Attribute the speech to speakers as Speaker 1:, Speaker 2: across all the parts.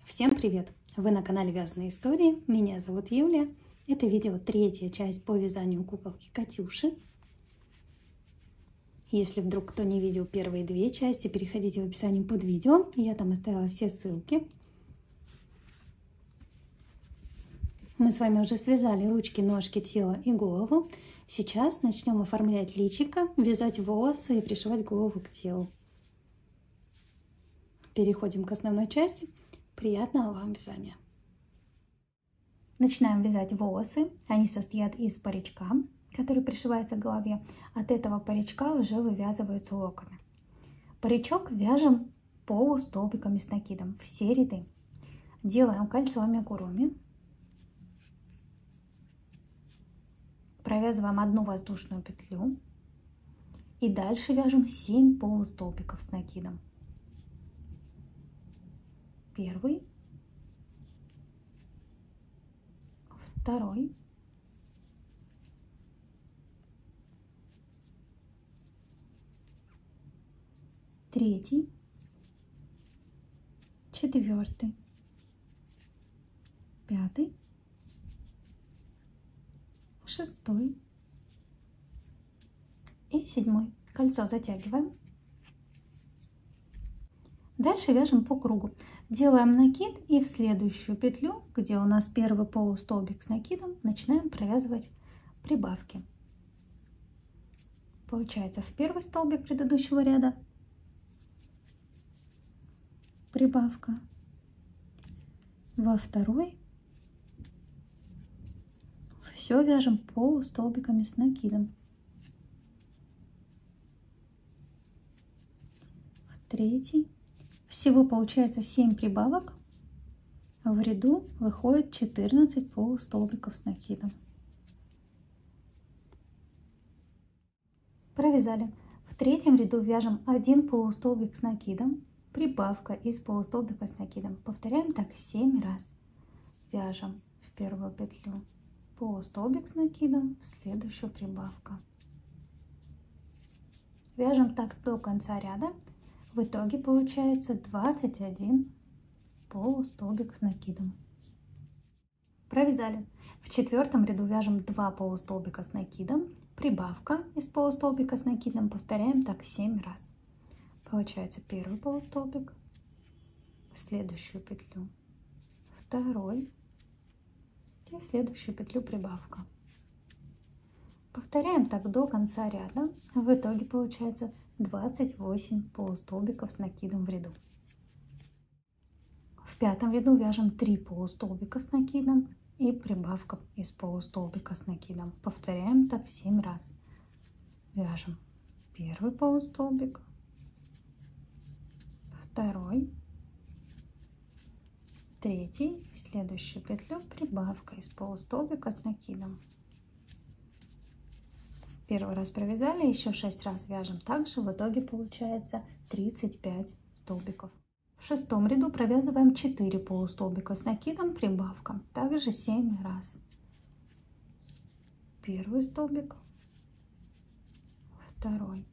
Speaker 1: Всем привет! Вы на канале Вязаные истории. Меня зовут Юлия. Это видео третья часть по вязанию куколки Катюши. Если вдруг кто не видел первые две части, переходите в описание под видео. Я там оставила все ссылки. Мы с вами уже связали ручки, ножки, тело и голову. Сейчас начнем оформлять личико, вязать волосы и пришивать голову к телу. Переходим к основной части. Приятного вам вязания! Начинаем вязать волосы. Они состоят из паричка, который пришивается к голове. От этого паричка уже вывязываются локоны. Паричок вяжем полустолбиками с накидом. Все ряды. Делаем кольцо амигуруми. Провязываем одну воздушную петлю. И дальше вяжем 7 полустолбиков с накидом. Первый, второй, третий, четвертый, пятый, шестой и седьмой. Кольцо затягиваем. Дальше вяжем по кругу. Делаем накид и в следующую петлю, где у нас первый полустолбик с накидом, начинаем провязывать прибавки. Получается, в первый столбик предыдущего ряда прибавка, во второй все вяжем полустолбиками с накидом, в третий. Всего получается 7 прибавок. В ряду выходит 14 полустолбиков с накидом. Провязали. В третьем ряду вяжем 1 полустолбик с накидом, прибавка из полустолбика с накидом. Повторяем так 7 раз. Вяжем в первую петлю полустолбик с накидом, в следующую прибавка. Вяжем так до конца ряда. В итоге получается 21 полустолбик с накидом. Провязали. В четвертом ряду вяжем 2 полустолбика с накидом, прибавка из полустолбика с накидом. Повторяем так 7 раз. Получается первый полустолбик, в следующую петлю второй и в следующую петлю прибавка. Повторяем так до конца ряда. В итоге получается 28 полустолбиков с накидом в ряду. В пятом ряду вяжем 3 полустолбика с накидом и прибавка из полустолбика с накидом. Повторяем так 7 раз. Вяжем первый полустолбик, второй, третий, в следующую петлю прибавка из полустолбика с накидом. Первый раз провязали, еще 6 раз вяжем также, в итоге получается 35 столбиков. В шестом ряду провязываем 4 полустолбика с накидом, прибавка, также 7 раз. Первый столбик, второй,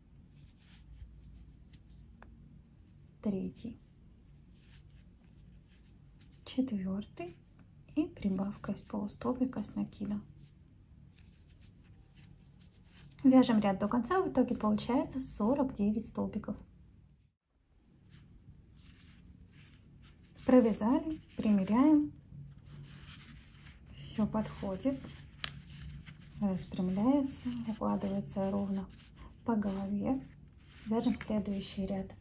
Speaker 1: третий, четвертый и прибавка из полустолбика с накидом. Вяжем ряд до конца, в итоге получается 49 столбиков. Провязали, примеряем. Все подходит, распрямляется, укладывается ровно по голове. Вяжем следующий ряд.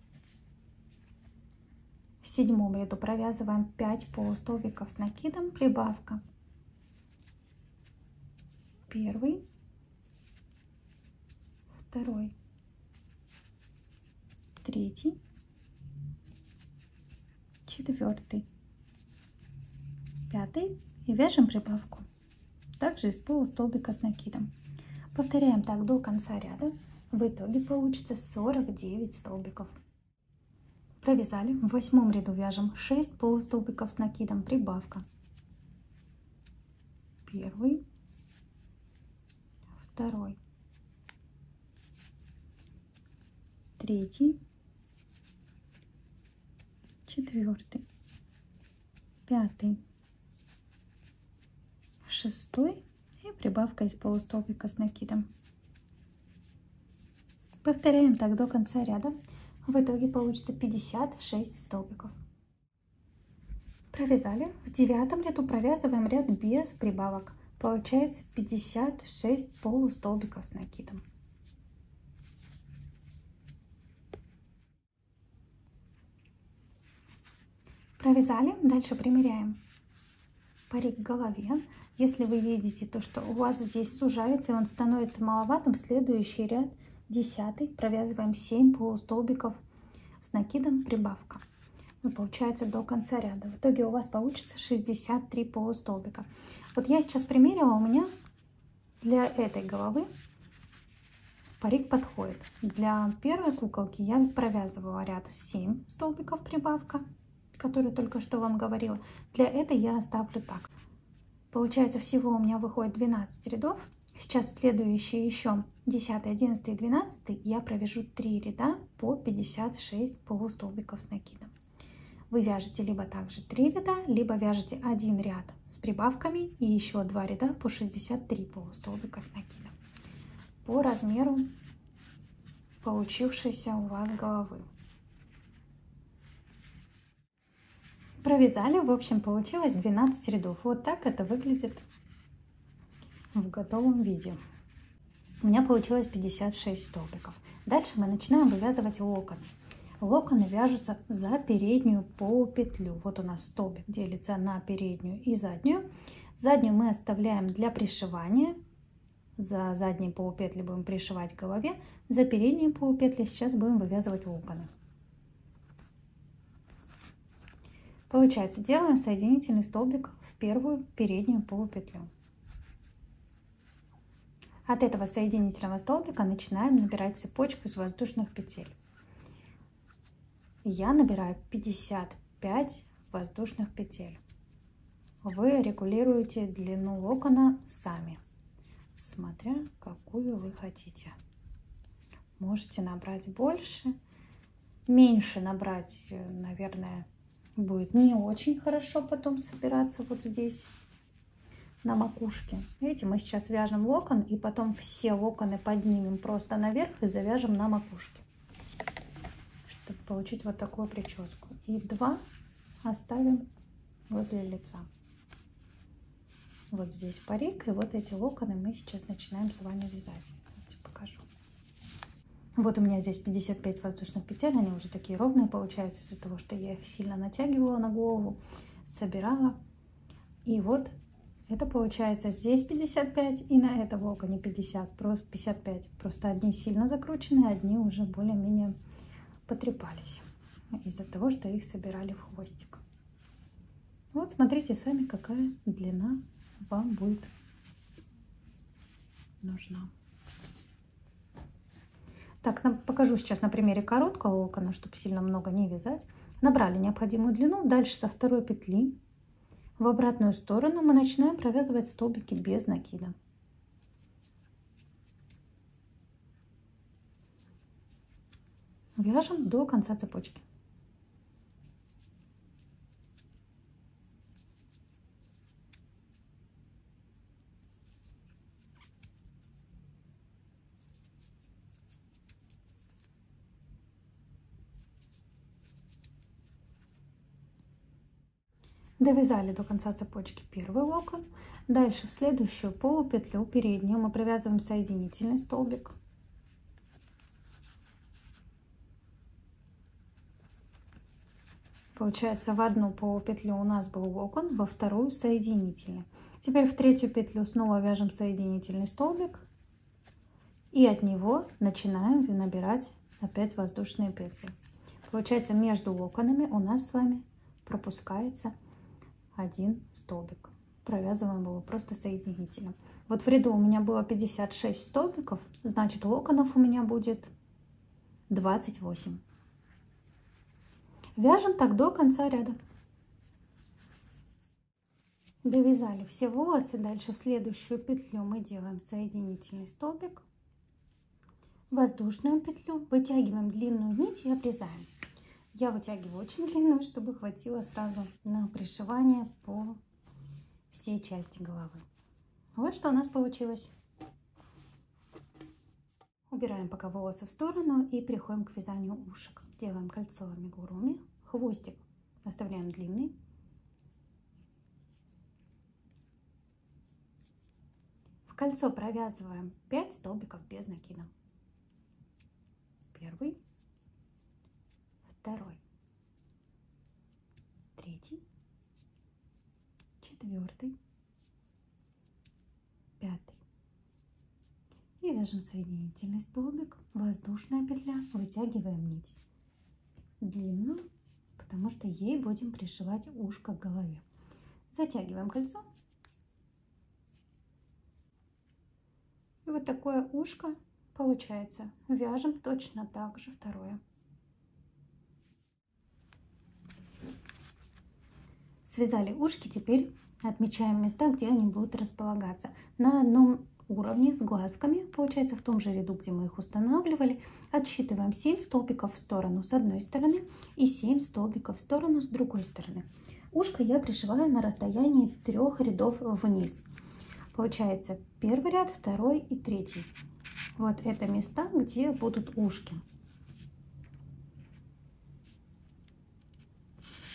Speaker 1: В седьмом ряду провязываем 5 полустолбиков с накидом, прибавка. Первый, второй, третий, четвертый, пятый и вяжем прибавку. Также из полустолбика с накидом. Повторяем так до конца ряда. В итоге получится 49 столбиков. Провязали. В восьмом ряду вяжем 6 полустолбиков с накидом, прибавка. Первый, второй, третий, четвертый, 5, 6 и прибавка из полустолбика с накидом. Повторяем так до конца ряда. В итоге получится 56 столбиков. Провязали. В 9 ряду провязываем ряд без прибавок. Получается 56 полустолбиков с накидом. Провязали. Дальше примеряем парик к голове. Если вы видите то, что у вас здесь сужается и он становится маловатым, следующий ряд 10 провязываем 7 полустолбиков с накидом, прибавка. И получается до конца ряда. В итоге у вас получится 63 полустолбика. Вот я сейчас примерила, у меня для этой головы парик подходит. Для первой куколки я провязывала ряд 7 столбиков прибавка, который только что вам говорила. Для этой я оставлю так. Получается, всего у меня выходит 12 рядов. Сейчас следующие еще 10, 11 и 12 я провяжу 3 ряда по 56 полустолбиков с накидом. Вы вяжете либо также 3 ряда, либо вяжете один ряд с прибавками и еще 2 ряда по 63 полустолбика с накидом. По размеру получившейся у вас головы. Провязали, в общем, получилось 12 рядов. Вот так это выглядит в готовом виде. У меня получилось 56 столбиков. Дальше мы начинаем вывязывать локоны. Локоны вяжутся за переднюю полупетлю. Вот у нас столбик делится на переднюю и заднюю. Заднюю мы оставляем для пришивания. За задние полупетли будем пришивать к голове. За передние полупетли сейчас будем вывязывать локоны. Получается, делаем соединительный столбик в первую переднюю полупетлю. От этого соединительного столбика начинаем набирать цепочку из воздушных петель. Я набираю 55 воздушных петель. Вы регулируете длину локона сами, смотря какую вы хотите. Можете набрать больше, меньше набрать, наверное, будет не очень хорошо потом собираться вот здесь на макушке. Видите, мы сейчас вяжем локон и потом все локоны поднимем просто наверх и завяжем на макушке, чтобы получить вот такую прическу. И 2 оставим возле лица. Вот здесь парик, и вот эти локоны мы сейчас начинаем с вами вязать. Давайте покажу. Вот у меня здесь 55 воздушных петель, они уже такие ровные получаются из-за того, что я их сильно натягивала на голову, собирала. И вот это получается здесь 55 и на этом локоне 55. Просто одни сильно закрученные, одни уже более-менее потрепались из-за того, что их собирали в хвостик. Вот смотрите сами, какая длина вам будет нужна. Так, покажу сейчас на примере короткого локона, чтобы сильно много не вязать. Набрали необходимую длину. Дальше со второй петли в обратную сторону мы начинаем провязывать столбики без накида. Вяжем до конца цепочки. Довязали до конца цепочки первый локон. Дальше в следующую полупетлю переднюю мы провязываем соединительный столбик. Получается, в одну полупетлю у нас был локон, во вторую соединительный. Теперь в третью петлю снова вяжем соединительный столбик. И от него начинаем набирать опять воздушные петли. Получается, между локонами у нас с вами пропускается один столбик. Провязываем его просто соединительным. Вот в ряду у меня было 56 столбиков, значит локонов у меня будет 28. Вяжем так до конца ряда. Довязали все волосы. Дальше в следующую петлю мы делаем соединительный столбик, воздушную петлю, вытягиваем длинную нить и обрезаем. Я вытягиваю очень длинную, чтобы хватило сразу на пришивание по всей части головы. Вот что у нас получилось. Убираем пока волосы в сторону и переходим к вязанию ушек. Делаем кольцо амигуруми. Хвостик оставляем длинный. В кольцо провязываем 5 столбиков без накида. Первый, второй, третий, четвертый, пятый. И вяжем соединительный столбик, воздушная петля, вытягиваем нить длинную, потому что ей будем пришивать ушко к голове. Затягиваем кольцо. И вот такое ушко получается. Вяжем точно так же второе. Связали ушки, теперь отмечаем места, где они будут располагаться. На одном уровне с глазками, получается в том же ряду, где мы их устанавливали, отсчитываем 7 столбиков в сторону с одной стороны и 7 столбиков в сторону с другой стороны. Ушко я пришиваю на расстоянии 3 рядов вниз. Получается первый ряд, второй и третий. Вот это места, где будут ушки.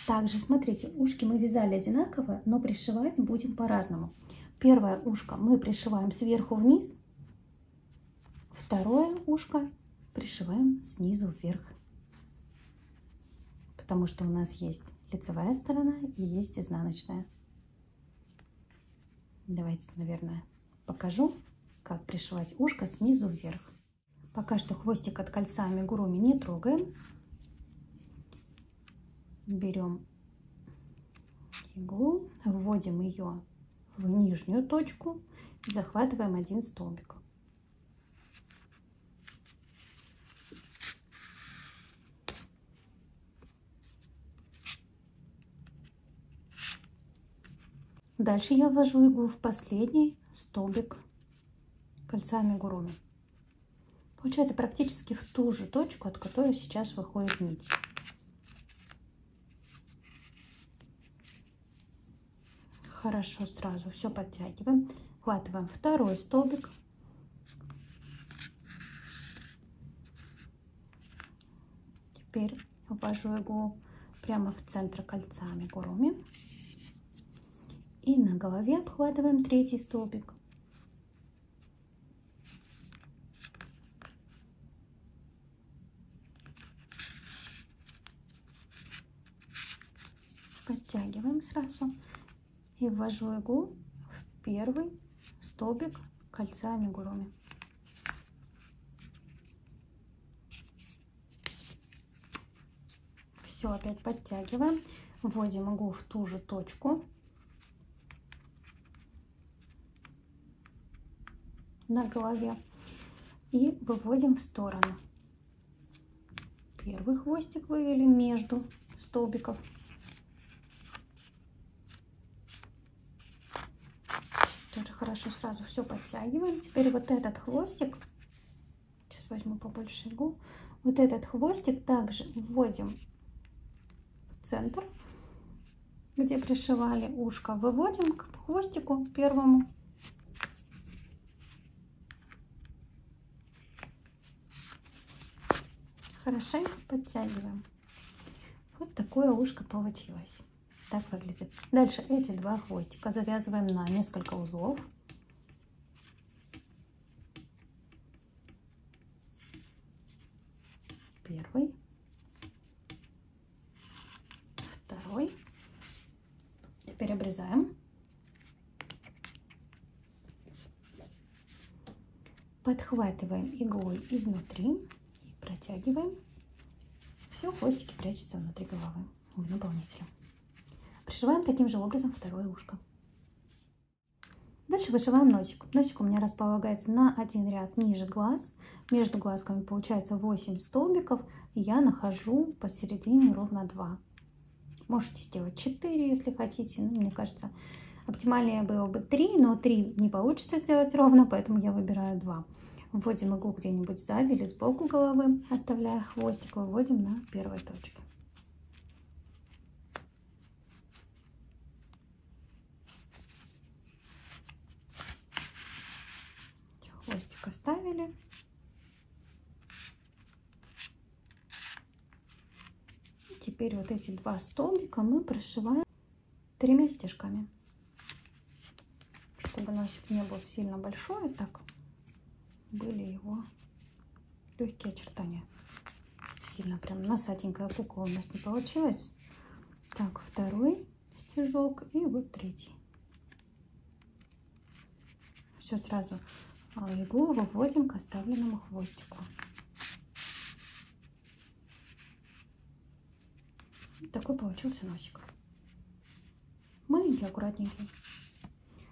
Speaker 1: Также, смотрите, ушки мы вязали одинаково, но пришивать будем по-разному. Первое ушко мы пришиваем сверху вниз, второе ушко пришиваем снизу вверх. Потому что у нас есть лицевая сторона и есть изнаночная. Давайте, наверное, покажу, как пришивать ушко снизу вверх. Пока что хвостик от кольца амигуруми не трогаем. Берем иглу, вводим ее в нижнюю точку и захватываем один столбик. Дальше я ввожу иглу в последний столбик кольца амигуруми. Получается практически в ту же точку, от которой сейчас выходит нить. Хорошо, сразу все подтягиваем. Хватываем второй столбик. Теперь ввожу иглу прямо в центр кольца амигуруми. И на голове обхватываем третий столбик. Подтягиваем сразу. И ввожу иглу в первый столбик кольца амигуруми. Все, опять подтягиваем. Вводим иглу в ту же точку. На голове. И выводим в сторону. Первый хвостик вывели между столбиков. Тоже хорошо сразу все подтягиваем. Теперь вот этот хвостик, сейчас возьму побольше иглу, вот этот хвостик также вводим в центр, где пришивали ушко, выводим к хвостику первому. Хорошенько подтягиваем. Вот такое ушко получилось. Так выглядит. Дальше эти два хвостика завязываем на несколько узлов. Первый, второй. Теперь обрезаем. Подхватываем иглой изнутри и протягиваем. Все, хвостики прячутся внутри головы в наполнителе. Пришиваем таким же образом второе ушко. Дальше вышиваем носик. Носик у меня располагается на один ряд ниже глаз. Между глазками получается 8 столбиков. И я нахожу посередине ровно 2. Можете сделать 4, если хотите. Ну, мне кажется, оптимальнее было бы 3, но 3 не получится сделать ровно, поэтому я выбираю 2. Вводим иглу где-нибудь сзади или сбоку головы, оставляя хвостик, выводим на первой точке. хвостик оставили. И теперь вот эти 2 столбика мы прошиваем 3 стежками, чтобы носик не был сильно большой, так были его легкие очертания. Сильно прям носатенькая кукла у нас не получилась. Так, 2 стежок и вот 3. Все, сразу иглу выводим к оставленному хвостику. Вот такой получился носик. Маленький, аккуратненький.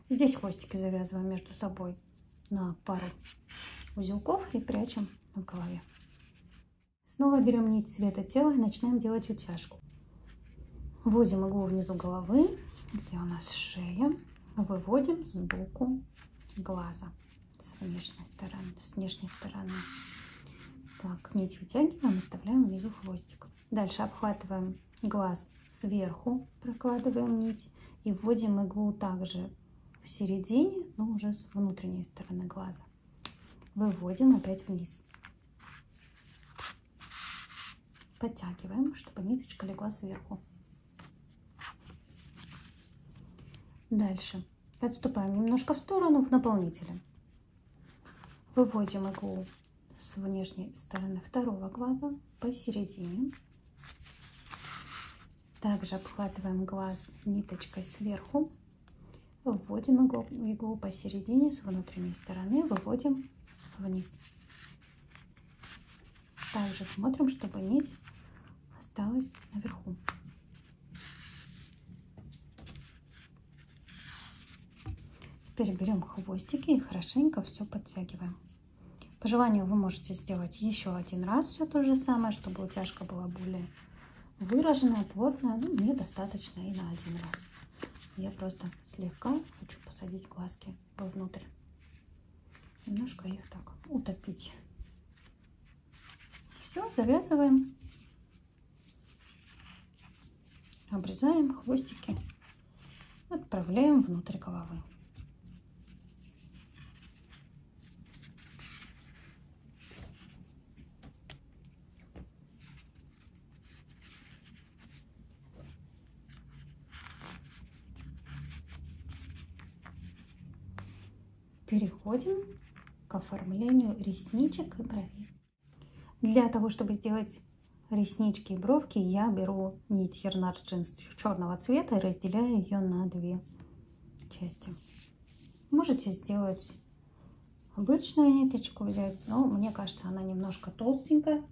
Speaker 1: Здесь хвостики завязываем между собой на пару узелков и прячем в голове. Снова берем нить цвета тела и начинаем делать утяжку. Вводим иглу внизу головы, где у нас шея, выводим сбоку глаза с внешней стороны. Так, нить вытягиваем, оставляем внизу хвостик. Дальше обхватываем глаз сверху, прокладываем нить и вводим иглу также в середине, но уже с внутренней стороны глаза. Выводим опять вниз. Подтягиваем, чтобы ниточка легла сверху. Дальше отступаем немножко в сторону в наполнителе. Выводим иглу с внешней стороны 2 глаза посередине. Также обхватываем глаз ниточкой сверху. Вводим иглу посередине с внутренней стороны, выводим вниз. Также смотрим, чтобы нить осталась наверху. Теперь берем хвостики и хорошенько все подтягиваем. По желанию вы можете сделать еще 1 раз все то же самое, чтобы утяжка была более выраженная, плотная. Ну, мне достаточно и на 1 раз. Я просто слегка хочу посадить глазки вовнутрь. Немножко их так утопить. Все, завязываем. Обрезаем хвостики. Отправляем внутрь головы. Переходим к оформлению ресничек и бровей. Для того, чтобы сделать реснички и бровки, я беру нить Ярнард Джинс черного цвета и разделяю ее на 2 части. Можете сделать обычную ниточку взять, но мне кажется, она немножко толстенькая,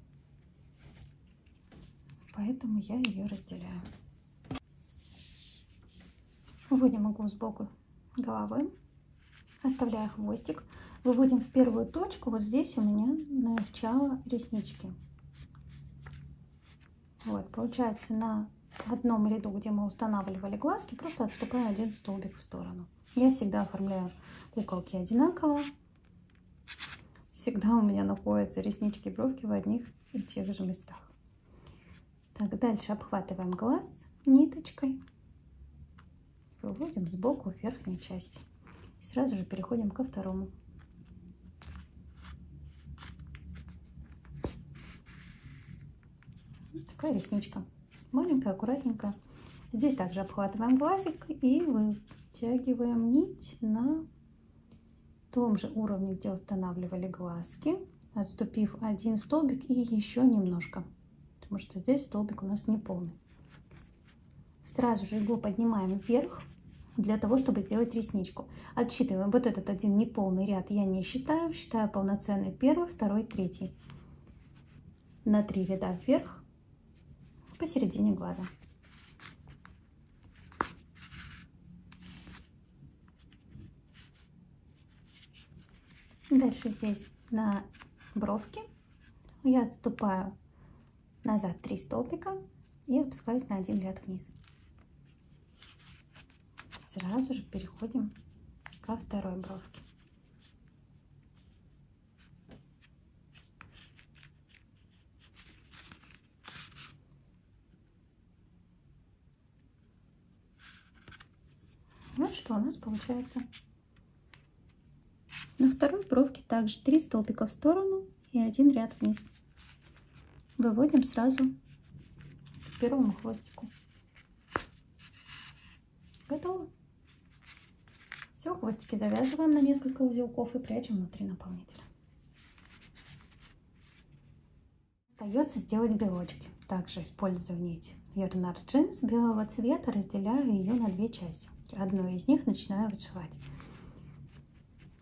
Speaker 1: поэтому я ее разделяю. Выводим иглу сбоку головы, оставляя хвостик, выводим в первую точку. Вот здесь у меня начало реснички. Вот, получается, на одном ряду, где мы устанавливали глазки, просто отступаю 1 столбик в сторону. Я всегда оформляю куколки одинаково. Всегда у меня находятся реснички и бровки в одних и тех же местах. Так, дальше обхватываем глаз ниточкой. Выводим сбоку в верхней части. И сразу же переходим ко второму. Вот такая ресничка. Маленькая, аккуратненькая. Здесь также обхватываем глазик и вытягиваем нить на том же уровне, где устанавливали глазки, отступив 1 столбик и еще немножко, потому что здесь столбик у нас не полный. Сразу же иглу поднимаем вверх для того, чтобы сделать ресничку. Отсчитываем вот этот 1 неполный ряд, я не считаю, считаю полноценный 1, 2, 3. На 3 ряда вверх посередине глаза. Дальше здесь на бровке я отступаю назад 3 столбика и опускаюсь на 1 ряд вниз. Сразу же переходим ко второй бровке. Вот что у нас получается. На второй бровке также 3 столбика в сторону и 1 ряд вниз. Выводим сразу к первому хвостику. Готово. Все, хвостики завязываем на несколько узелков и прячем внутри наполнителя. Остается сделать белочки. Также использую нить Yarnard Jeans белого цвета, разделяю ее на 2 части. Одну из них начинаю вышивать.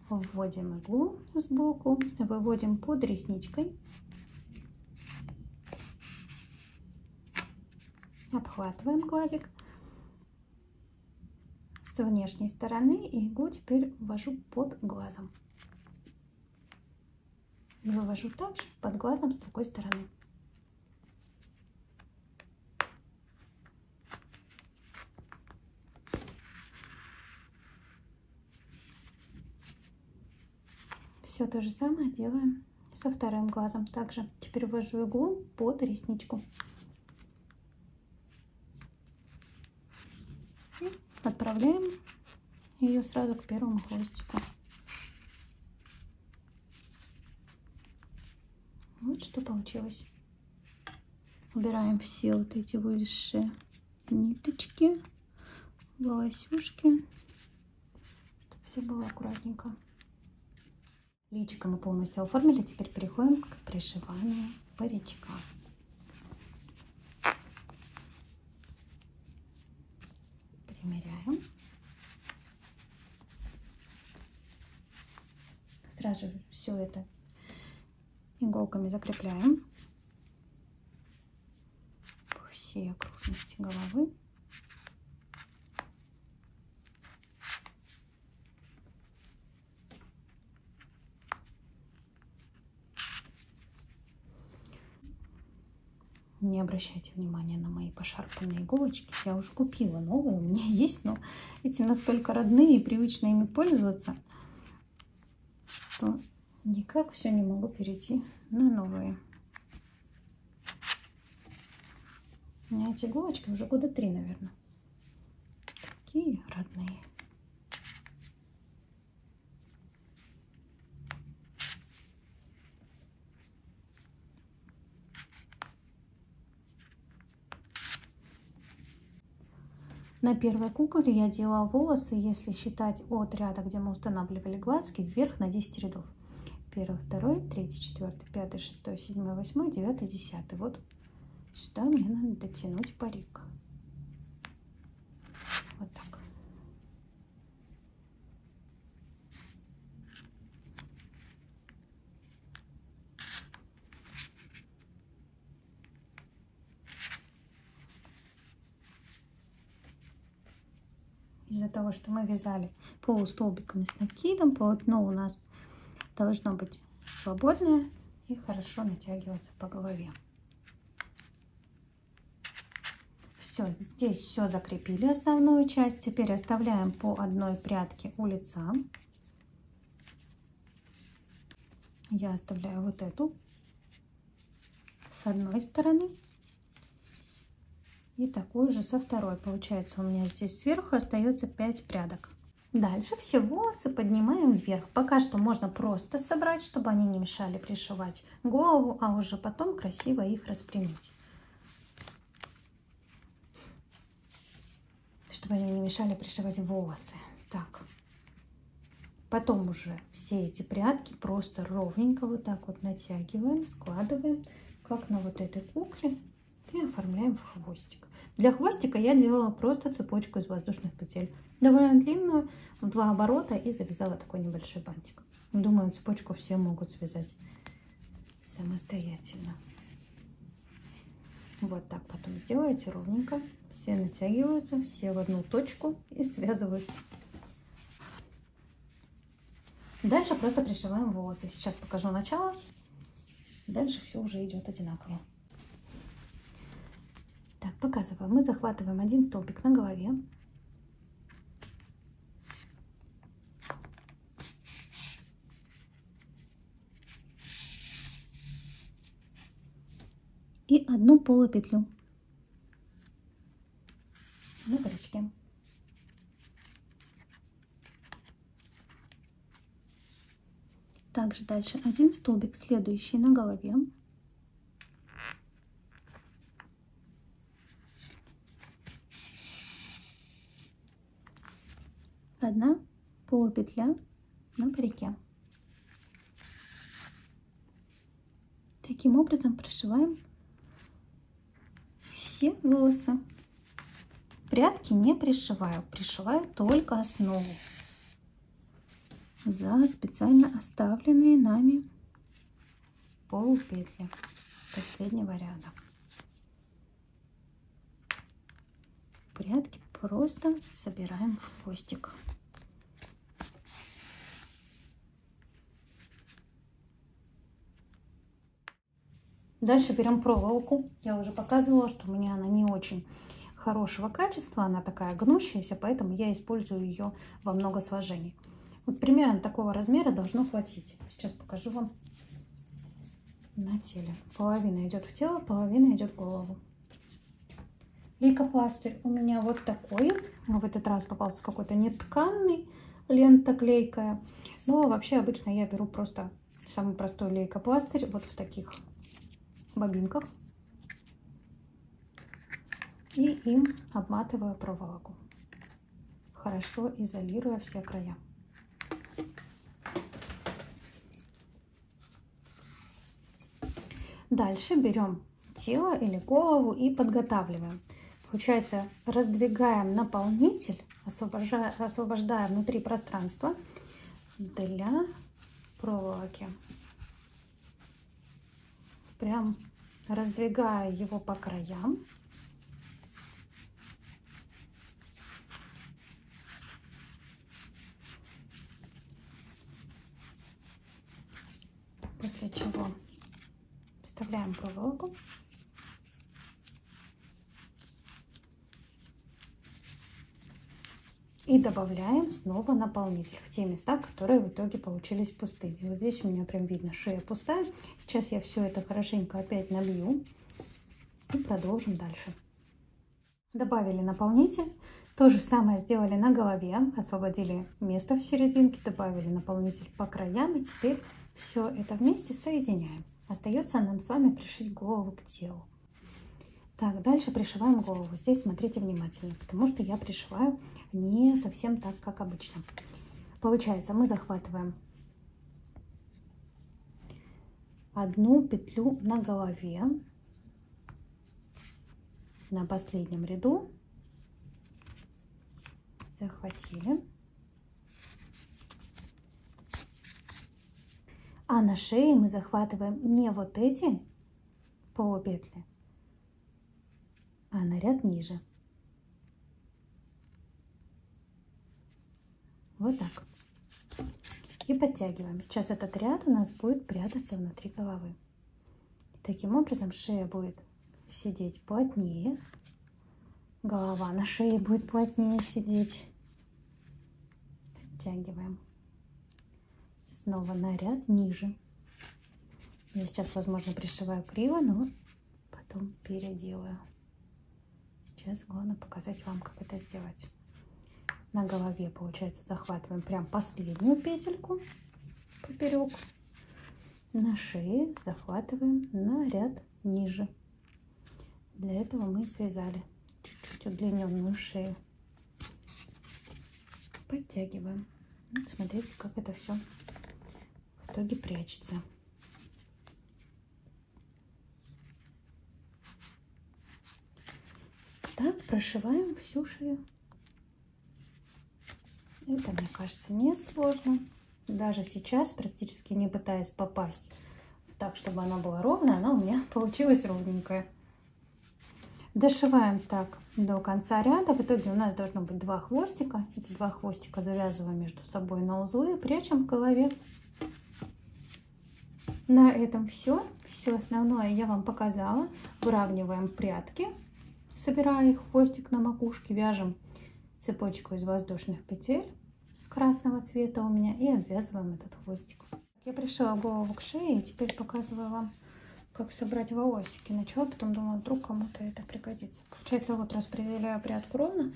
Speaker 1: Вводим иглу сбоку, выводим под ресничкой, обхватываем глазик с внешней стороны и иглу теперь ввожу под глазом. Вывожу также под глазом с другой стороны. Все то же самое делаем со вторым глазом. Также теперь ввожу иглу под ресничку. И отправляем ее сразу к первому хвостику. Вот что получилось. Убираем все вот эти вылезшие ниточки, волосюшки, чтобы все было аккуратненько. Личико мы полностью оформили, теперь переходим к пришиванию паричка. Примеряем. Сразу же все это иголками закрепляем по всей окружности головы. Не обращайте внимания на мои пошарпанные иголочки. Я уже купила новые, у меня есть, но эти настолько родные и привычно ими пользоваться, что никак все не могу перейти на новые. У меня эти иголочки уже года 3, наверное. Такие родные. На первой куколе я делала волосы, если считать от ряда, где мы устанавливали глазки, вверх на 10 рядов. 1, 2, 3, 4, 5, 6, 7, 8, 9, 10. Вот сюда мне надо дотянуть парик. Вот так. Из-за того, что мы вязали полустолбиками с накидом, полотно у нас должно быть свободное и хорошо натягиваться по голове. Все, здесь все закрепили, основную часть. Теперь оставляем по одной прядке у лица. Я оставляю вот эту с одной стороны. И такую же со второй. Получается, у меня здесь сверху остается 5 прядок. Дальше все волосы поднимаем вверх. Пока что можно просто собрать, чтобы они не мешали пришивать голову, а уже потом красиво их распрямить. Чтобы они не мешали пришивать волосы. Так. Потом уже все эти прядки просто ровненько вот так вот натягиваем, складываем, как на вот этой кукле, и оформляем в хвостик. Для хвостика я делала просто цепочку из воздушных петель. Довольно длинную, в 2 оборота, и завязала такой небольшой бантик. Думаю, цепочку все могут связать самостоятельно. Вот так потом сделаете ровненько. Все натягиваются, все в одну точку и связываются. Дальше просто пришиваем волосы. Сейчас покажу начало. Дальше все уже идет одинаково. Так, показываю. Мы захватываем один столбик на голове. И одну полупетлю на паричке. Также дальше один столбик следующий на голове. Одна полупетля на парике. Таким образом пришиваем все волосы. Прядки не пришиваю, пришиваю только основу за специально оставленные нами полупетли последнего ряда. Прядки просто собираем в хвостик. Дальше берем проволоку. Я уже показывала, что у меня она не очень хорошего качества, она такая гнущаяся, поэтому я использую ее во много сложений. Вот примерно такого размера должно хватить. Сейчас покажу вам на теле. Половина идет в тело, половина идет в голову. Лейкопластырь у меня вот такой. В этот раз попался какой-то нетканный, лента клейкая. Но вообще обычно я беру просто самый простой лейкопластырь вот в таких бобинках. И им обматываю проволоку, хорошо изолируя все края. Дальше берем тело или голову и подготавливаем. Получается, раздвигаем наполнитель, освобождая внутри пространство для проволоки. Прям раздвигая его по краям. После чего вставляем проволоку. И добавляем снова наполнитель в те места, которые в итоге получились пустыми. Вот здесь у меня прям видно, шея пустая. Сейчас я все это хорошенько опять набью и продолжим дальше. Добавили наполнитель. То же самое сделали на голове. Освободили место в серединке, добавили наполнитель по краям. И теперь все это вместе соединяем. Остается нам с вами пришить голову к телу. Так, дальше пришиваем голову. Здесь смотрите внимательно, потому что я пришиваю не совсем так, как обычно. Получается, мы захватываем одну петлю на голове, на последнем ряду. Захватили. А на шее мы захватываем не вот эти полупетли, а на ряд ниже. Вот так. И подтягиваем. Сейчас этот ряд у нас будет прятаться внутри головы. Таким образом шея будет сидеть плотнее. Голова на шее будет плотнее сидеть. Подтягиваем. Снова на ряд ниже. Я сейчас, возможно, пришиваю криво, но потом переделаю. Сейчас главное показать вам, как это сделать. На голове, получается, захватываем прям последнюю петельку поперек. На шее захватываем на ряд ниже. Для этого мы связали чуть-чуть удлиненную шею. Подтягиваем. Вот смотрите, как это все в итоге прячется. Так прошиваем всю шею. Это, мне кажется, не сложно. Даже сейчас, практически не пытаясь попасть так, чтобы она была ровная, она у меня получилась ровненькая. Дошиваем так до конца ряда. В итоге у нас должно быть 2 хвостика. Эти 2 хвостика завязываем между собой на узлы, прячем в голове. На этом все. Все основное я вам показала. Выравниваем прядки, собирая их в хвостик на макушке, вяжем цепочку из воздушных петель красного цвета у меня и обвязываем этот хвостик. Я пришила голову к шее и теперь показываю вам, как собрать волосики. Начала, потом думала, вдруг кому-то это пригодится. Получается, вот распределяю прядку ровно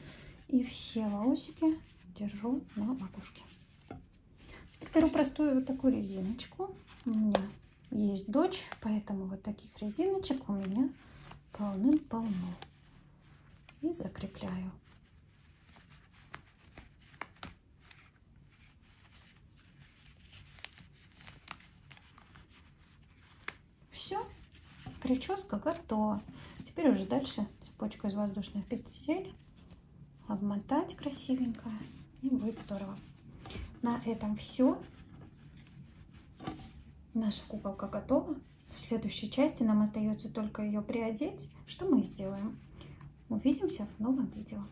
Speaker 1: и все волосики держу на макушке. Теперь беру простую вот такую резиночку. У меня есть дочь, поэтому вот таких резиночек у меня полным-полно. И закрепляю. Все, прическа готова. Теперь уже дальше цепочку из воздушных петель обмотать красивенько, и будет здорово. На этом все. Наша куколка готова. В следующей части нам остается только ее приодеть. Что мы сделаем? Увидимся в новом видео.